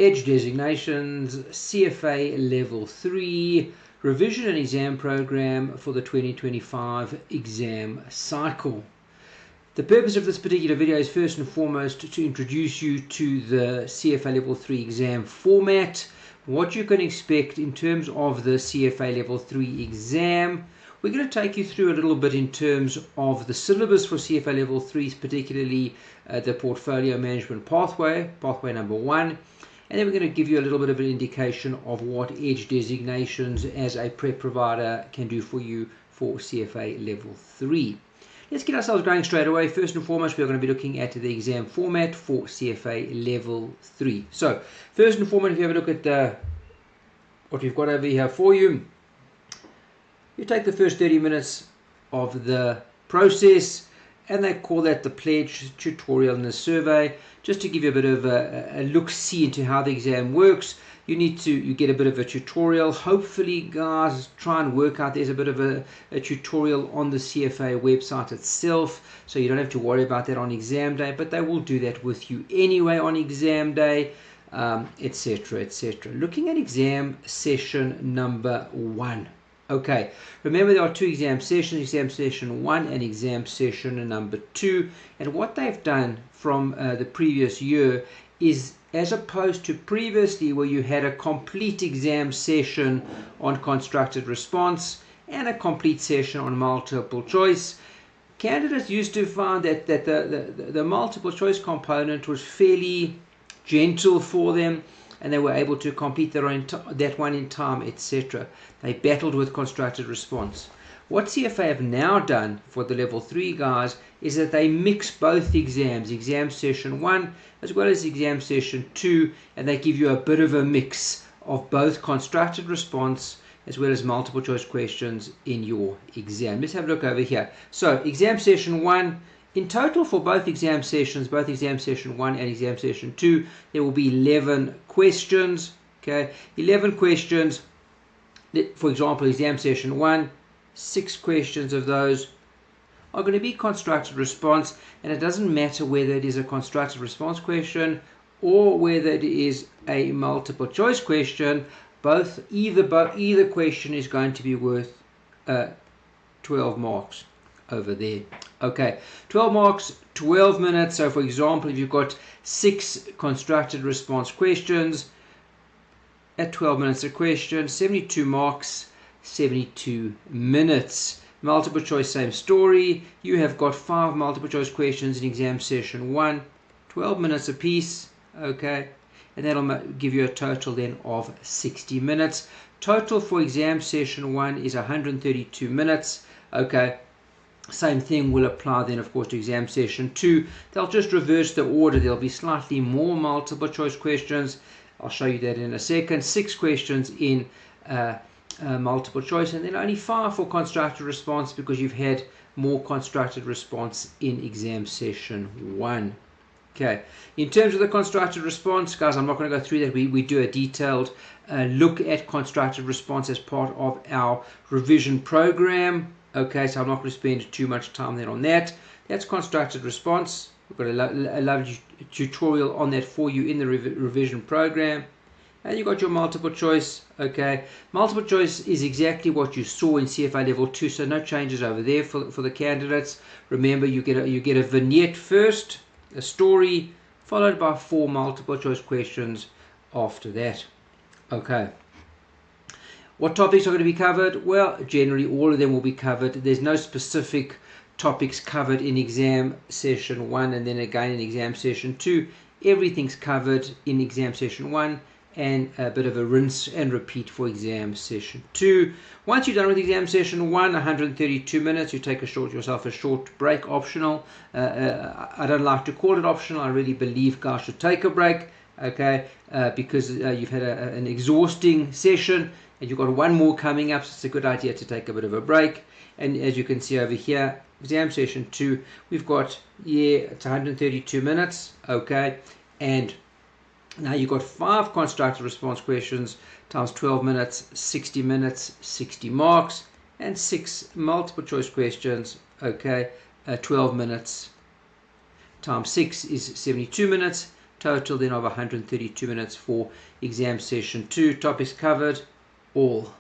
Edge Designations, CFA Level 3, Revision and Exam Program for the 2025 exam cycle. The purpose of this particular video is first and foremost to introduce you to the CFA Level 3 exam format, what you can expect in terms of the CFA Level 3 exam. We're going to take you through a little bit in terms of the syllabus for CFA Level 3, particularly the Portfolio Management Pathway number 1. And then we're going to give you a little bit of an indication of what Edge Designations as a prep provider can do for you for CFA Level 3. Let's get ourselves going straight away. First and foremost, we're going to be looking at the exam format for CFA Level 3. So, first and foremost, if you have a look at what we've got over here for you, you take the first 30 minutes of the process, and they call that the pledge, tutorial, and the survey. Just to give you a bit of a look-see into how the exam works, you get a bit of a tutorial. Hopefully, guys, try and work out there's a bit of a tutorial on the CFA website itself, so you don't have to worry about that on exam day, but they will do that with you anyway on exam day, etc., etc. Looking at exam session number 1. Okay, remember there are 2 exam sessions, exam session 1 and exam session number 2. And what they've done from the previous year is, as opposed to previously where you had a complete exam session on constructed response and a complete session on multiple choice, candidates used to find that the multiple choice component was fairly gentle for them, and they were able to complete that one in time, etc. They battled with constructed response. What CFA have now done for the level 3 guys is that they mix both exams, exam session 1 as well as exam session 2, and they give you a bit of a mix of both constructed response as well as multiple choice questions in your exam. Let's have a look over here. So exam session 1, in total for both exam sessions, both exam session 1 and exam session 2, there will be 11 questions. Okay, 11 questions. For example, exam session 1, 6 questions of those are going to be constructed response, and it doesn't matter whether it is a constructed response question or whether it is a multiple choice question. Either question is going to be worth 12 marks over there. Okay, 12 marks, 12 minutes. So for example, if you've got 6 constructed response questions at 12 minutes a question, 72 marks, 72 minutes. Multiple choice, same story. You have got 5 multiple choice questions in exam session 1, 12 minutes a piece. Okay, and that'll give you a total then of 60 minutes. Total for exam session 1 is 132 minutes. Okay, same thing will apply then, of course, to exam session 2. They'll just reverse the order. There'll be slightly more multiple choice questions. I'll show you that in a second. 6 questions in multiple choice, and then only 5 for constructed response because you've had more constructed response in exam session 1. Okay, in terms of the constructed response, guys, I'm not going to go through that. We do a detailed look at constructed response as part of our revision program. Okay, so I'm not going to spend too much time then on that. That's constructed response. We've got a lovely tutorial on that for you in the revision program. And you've got your multiple choice. Okay, multiple choice is exactly what you saw in CFA level 2, so no changes over there for the candidates. Remember, you get a vignette first, a story, followed by 4 multiple choice questions after that. Okay. What topics are going to be covered? Well, generally all of them will be covered. There's no specific topics covered in exam session 1 and then again in exam session 2. Everything's covered in exam session 1 and a bit of a rinse and repeat for exam session 2. Once you're done with exam session 1, 132 minutes, you take yourself a short break, optional. I don't like to call it optional. I really believe guys should take a break, okay, because you've had an exhausting session and you've got one more coming up, so it's a good idea to take a bit of a break. And as you can see over here, exam session 2, we've got, it's 132 minutes, okay, and now you've got 5 constructed response questions times 12 minutes, 60 marks, and 6 multiple choice questions, okay, 12 minutes times 6 is 72 minutes, total then of 132 minutes for exam session 2. Topics covered, all.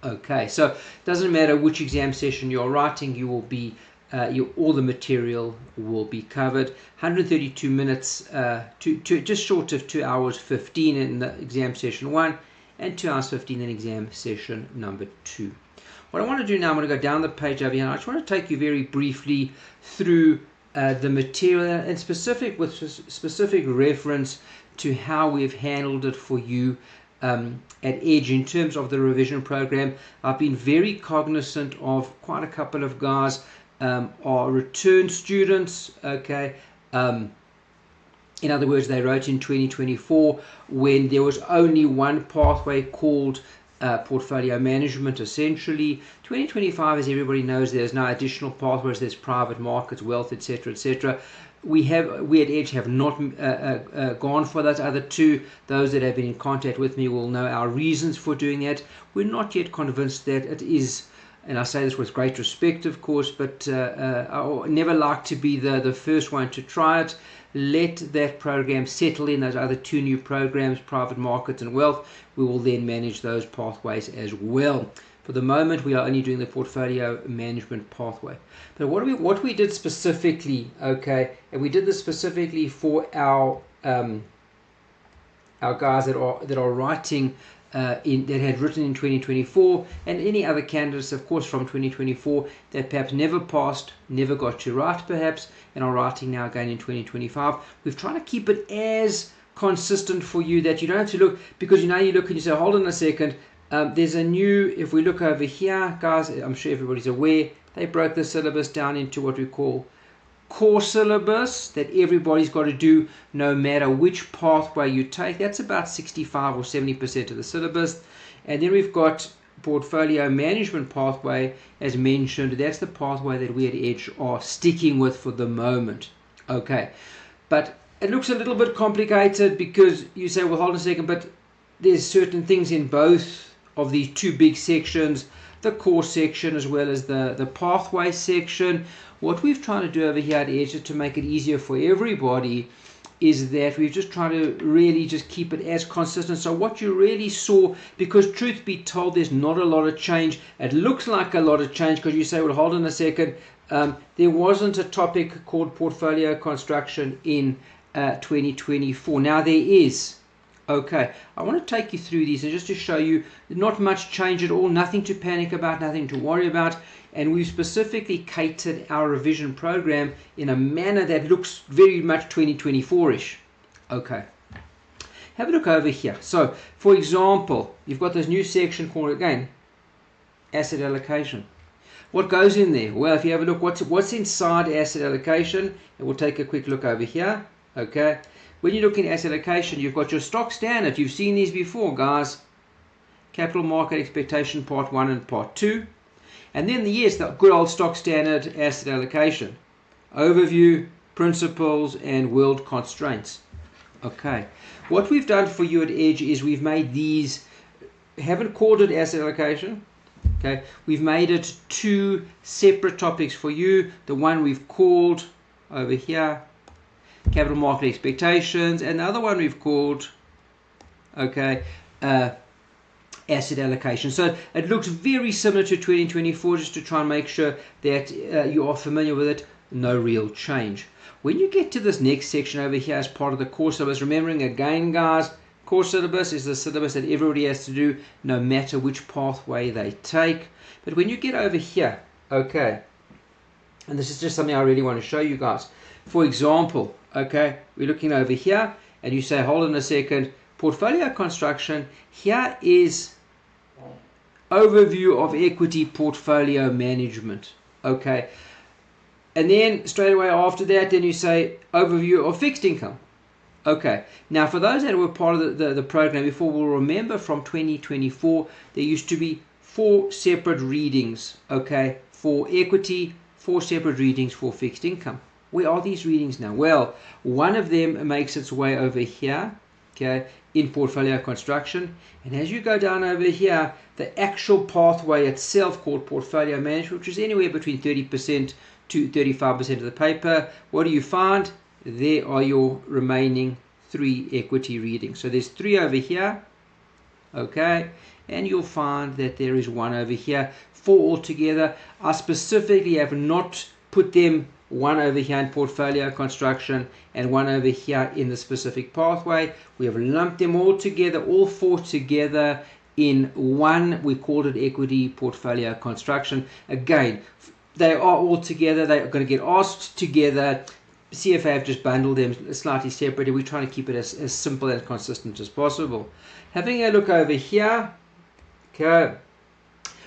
Okay, so it doesn't matter which exam session you're writing, you will be all the material will be covered. 132 minutes, just short of 2 hours 15 in the exam session 1, and 2 hours 15 in exam session number 2. What I want to do now, I'm going to go down the page over here, and I just want to take you very briefly through the material, and with specific reference to how we've handled it for you at Edge in terms of the revision program. I've been very cognizant of quite a couple of guys are return students, okay. In other words, they wrote in 2024 when there was only one pathway called portfolio management. Essentially 2025, as everybody knows, there's now additional pathways. There's private markets, wealth, etc., etc. We at Edge have not gone for those other two. Those that have been in contact with me will know our reasons for doing that. We're not yet convinced that it is, and I say this with great respect, of course, but I never like to be the first one to try it. Let that program settle in, those other two new programs, private markets and wealth. We will then manage those pathways as well. For the moment, we are only doing the portfolio management pathway. But what we did specifically, okay, and we did this specifically for our guys that are writing that had written in 2024, and any other candidates, of course, from 2024 that perhaps never passed, never got to write perhaps, and are writing now again in 2025. We've tried to keep it as consistent for you that you don't have to look, because you look and you say, hold on a second, there's a new, if we look over here, guys, I'm sure everybody's aware, they broke the syllabus down into what we call core syllabus that everybody's got to do no matter which pathway you take. That's about 65 or 70% of the syllabus. And then we've got portfolio management pathway, as mentioned. That's the pathway that we at Edge are sticking with for the moment. Okay, but it looks a little bit complicated because you say, well, hold on a second, but there's certain things in both of these two big sections, the core section as well as the pathway section. What we've tried to do over here at Edge to make it easier for everybody is that we've just tried to really just keep it as consistent. So what you really saw, because truth be told, there's not a lot of change. It looks like a lot of change because you say, well, hold on a second, there wasn't a topic called portfolio construction in 2024. Now there is. Okay, I want to take you through these and just to show you not much change at all, nothing to panic about, nothing to worry about. And we've specifically catered our revision program in a manner that looks very much 2024-ish. Okay, have a look over here. So, for example, you've got this new section called, again, asset allocation. What goes in there? Well, if you have a look, what's inside asset allocation, and we'll take a quick look over here. Okay, when you look in asset allocation, you've got your stock standard. You've seen these before, guys. Capital market expectation part 1 and part 2. And then the good old stock standard asset allocation. Overview, principles, and world constraints. Okay. What we've done for you at Edge is we've made these, haven't called it asset allocation. Okay. We've made it two separate topics for you. The one we've called over here, capital market expectations, and the other one we've called, okay, asset allocation. So it looks very similar to 2024, just to try and make sure that you are familiar with it. No real change. When you get to this next section over here as part of the core syllabus, remembering again, guys, core syllabus is the syllabus that everybody has to do no matter which pathway they take. But when you get over here, okay, and this is just something I really want to show you guys. For example, okay, we're looking over here and you say, hold on a second, portfolio construction, here is overview of equity portfolio management. Okay, and then straight away after that, then you say overview of fixed income. Okay, now for those that were part of the program before, will remember from 2024 there used to be 4 separate readings, okay, for equity, 4 separate readings for fixed income. Where are these readings now? Well, one of them makes its way over here, okay, in portfolio construction. And as you go down over here, the actual pathway itself called portfolio management, which is anywhere between 30% to 35% of the paper, what do you find? There are your remaining 3 equity readings. So there's 3 over here, okay, and you'll find that there is 1 over here, 4 altogether. I specifically have not put them 1 over here in portfolio construction and 1 over here in the specific pathway. We have lumped them all together, all 4 together in one. We called it equity portfolio construction. Again, they are all together. They're going to get asked together. CFA have just bundled them slightly separately. We're trying to keep it as simple and consistent as possible. Having a look over here, okay,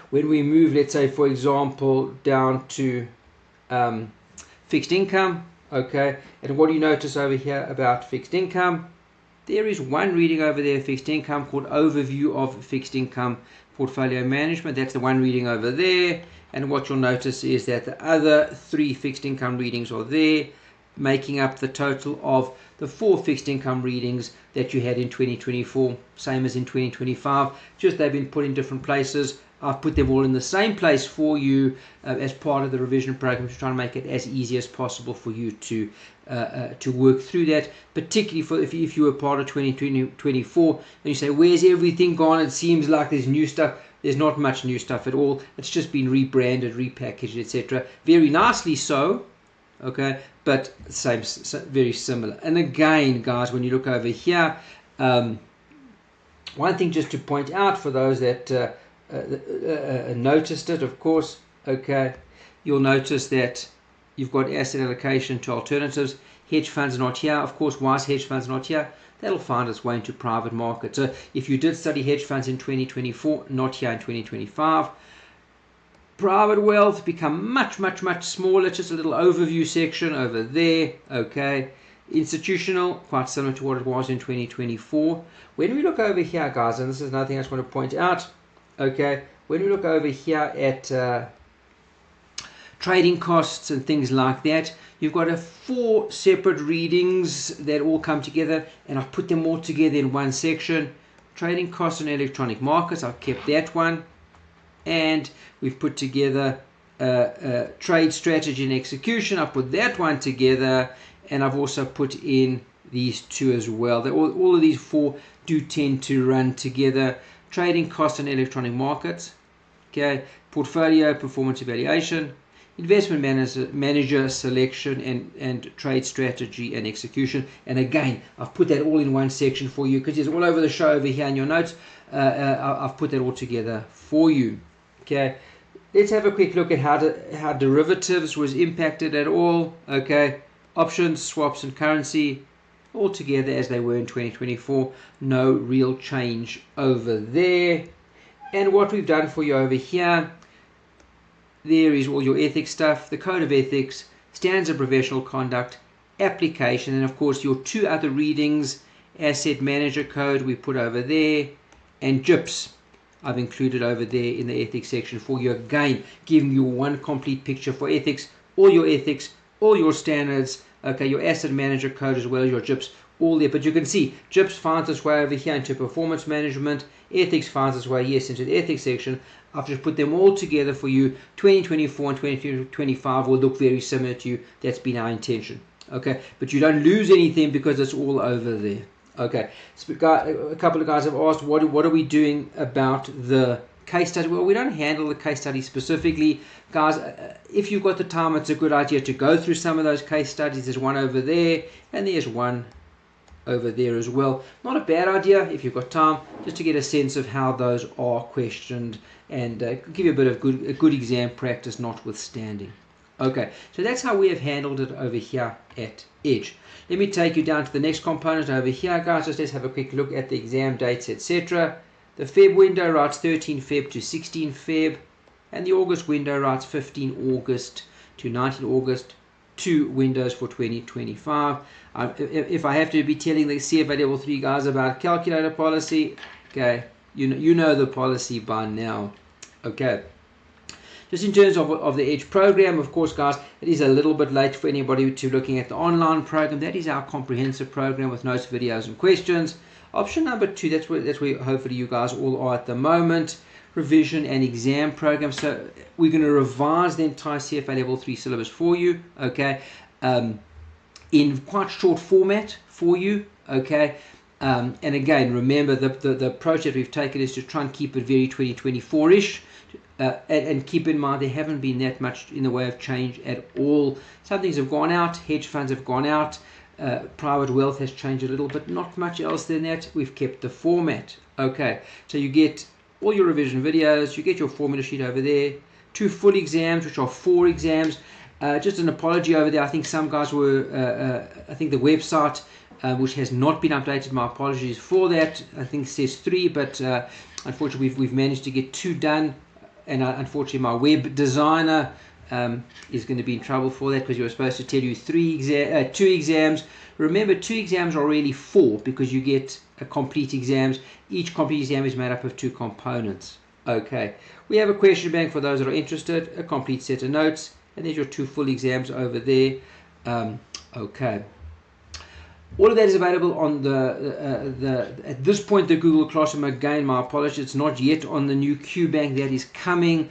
when we move, let's say, for example, down to fixed income, okay, and what do you notice over here about fixed income? There is 1 reading over there, fixed income, called Overview of Fixed Income Portfolio Management. That's the 1 reading over there. And what you'll notice is that the other 3 fixed income readings are there, making up the total of the 4 fixed income readings that you had in 2024, same as in 2025. Just they've been put in different places. I've put them all in the same place for you as part of the revision program to try and make it as easy as possible for you to work through that, particularly for if you were part of 2024 and you say, where's everything gone? It seems like there's new stuff. There's not much new stuff at all. It's just been rebranded, repackaged, etc. Very nicely so, okay, but same, very similar. And again, guys, when you look over here, one thing just to point out for those that noticed it, of course, okay, you'll notice that you've got asset allocation to alternatives. Hedge funds not here. Of course, why is hedge funds not here? That'll find its way into private market. So if you did study hedge funds in 2024, not here in 2025. Private wealth become much, much, much smaller. Just a little overview section over there. Okay. Institutional, quite similar to what it was in 2024. When we look over here, guys, and this is another thing I just want to point out. Okay. When we look over here at trading costs and things like that, you've got 4 separate readings that all come together, and I've put them all together in one section. Trading costs and electronic markets, I've kept that one, and we've put together trade strategy and execution. I've put that one together, and I've also put in these 2 as well. All of these 4 do tend to run together. Trading costs and electronic markets, okay, portfolio performance evaluation, investment manager selection, and trade strategy and execution. And again, I've put that all in one section for you because it's all over the show over here in your notes. I've put that all together for you. Okay, let's have a quick look at how derivatives was impacted at all. Okay, options, swaps, and currency all together as they were in 2024. No real change over there. And what we've done for you over here, there is all your ethics stuff, the code of ethics, standards of professional conduct, application, and of course your 2 other readings, asset manager code we put over there, and JIPS I've included over there in the ethics section for you, again giving you one complete picture for ethics, all your standards, okay, your asset manager code as well as your JIPS, all there. But you can see JIPS finds its way over here into performance management, ethics finds its way, yes, into the ethics section. I've just put them all together for you. 2024 and 2025 will look very similar to you. That's been our intention. Okay, but you don't lose anything because it's all over there. Okay, so a couple of guys have asked, what are we doing about the case study? Well, we don't handle the case study specifically. Guys, if you've got the time, it's a good idea to go through some of those case studies. There's one over there, and there's one over there as well. Not a bad idea if you've got time, just to get a sense of how those are questioned and give you a bit of good exam practice notwithstanding. Okay, so that's how we have handled it over here at Edge. Let me take you down to the next component over here, guys. Just let's have a quick look at the exam dates, etc. The Feb window writes 13 Feb to 16 Feb, and the August window writes 15 August to 19 August. 2 windows for 2025. If I have to be telling the CFA Level 3 guys about calculator policy, okay, you know the policy by now. Okay. Just in terms of the Edge program, of course, guys, it is a little bit late for anybody to looking at the online program. That is our comprehensive program with notes, videos, and questions. Option number 2, that's where hopefully you guys all are at the moment. Revision and exam program. So we're going to revise the entire CFA Level 3 syllabus for you. Okay. in quite short format for you, okay? And again, remember the approach that we've taken is to try and keep it very 2024-ish, and keep in mind there haven't been that much in the way of change at all. Some things have gone out, hedge funds have gone out, private wealth has changed a little, but not much else than that. We've kept the format, okay? So you get all your revision videos, you get your formula sheet over there, 2 full exams, which are 4 exams. Just an apology over there. I think some guys were, I think the website, which has not been updated, my apologies for that. I think it says 3, but unfortunately we've managed to get 2 done. And unfortunately my web designer is going to be in trouble for that, because you were supposed to tell you 2 exams. Remember, 2 exams are really 4, because you get complete exams. Each complete exam is made up of 2 components. Okay, we have a question bank for those that are interested, a complete set of notes, and there's your 2 full exams over there. Okay, all of that is available on at this point, the Google Classroom. Again, my apologies, it's not yet on the new QBank. That is coming.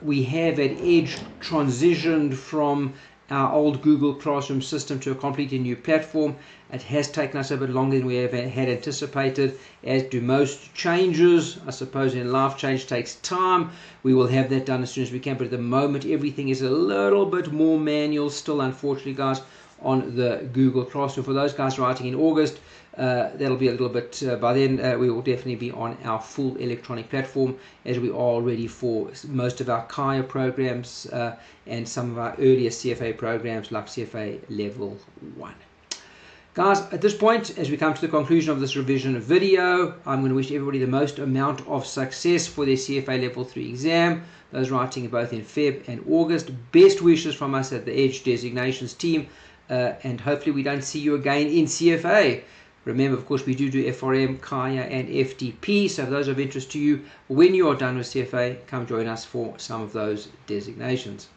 We have at Edge transitioned from our old Google Classroom system to a completely new platform. It has taken us a bit longer than we had anticipated, as do most changes. I suppose in life, change takes time. We will have that done as soon as we can, but at the moment everything is a little bit more manual still, unfortunately, guys, on the Google Classroom. For those guys writing in August, that'll be a little bit, by then we will definitely be on our full electronic platform, as we are already for most of our Kaya programs and some of our earlier CFA programs like CFA Level 1. Guys, at this point, as we come to the conclusion of this revision video, I'm going to wish everybody the most amount of success for their CFA Level 3 exam. Those writing both in Feb and August, best wishes from us at the Edge Designations team, and hopefully we don't see you again in CFA. Remember, of course, we do FRM, Kaya, and FTP, so if those are of interest to you, when you are done with CFA, come join us for some of those designations.